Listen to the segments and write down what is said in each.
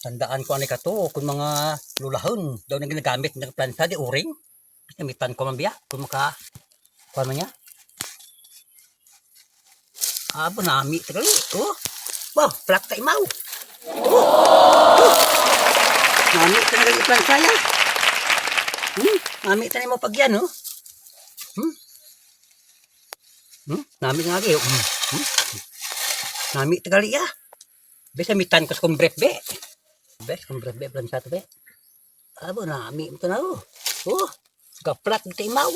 Tandaan ko ani kato kung mga lulahon daw na ginagamit ng plansa di uring. Gamitan ko man biya kung maka kuan man niya. Abo nami tagali. Oh. Wow, plak ta imaw. Oh. Nami tagali plansa ya. Nami tanim mo pagyan oh. Nami nga gayo. Nami tagali ya. Besa mitan ko sa kumbrep be. Bes kumbrep be plansa to be. Abo nami ito na oh. Oh. Gaplak di imaw.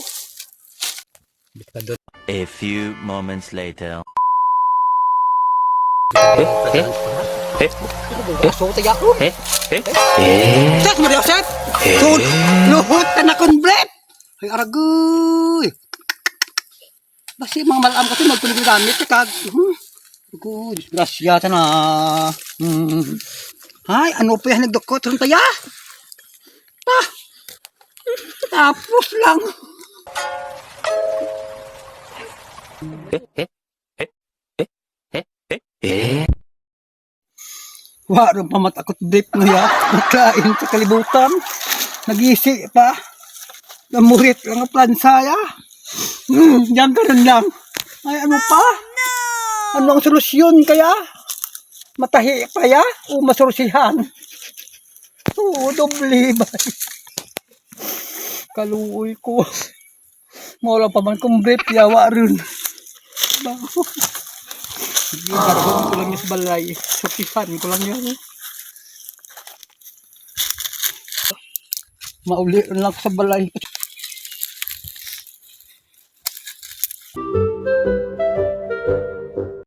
A few moments later. So tayo ako. Set mo rin set. Luhot ka na kumbrep. Ay aragoy. Basi mga malam kasi magpulig gamit kag. Good, disgrasya ta na. Ay, ano pa yan nagdukot ron taya? Tapos lang. Warong pamatakot dip mo ya. Nagkain sa kalibutan. Nag-isi pa. Namurit lang ang plansaya. Diyan ka rin lang. Ay, ano pa? Ano ang solusyon kaya? Matahi pa ya? O masolusyihan? Oo, doble ba? Kaluoy ko. Mawala pa man kong brief, yawa rin. Baho. Sige, kargon ko lang yung sa balay. Sakihan ko lang yun. Mauli lang sa balay.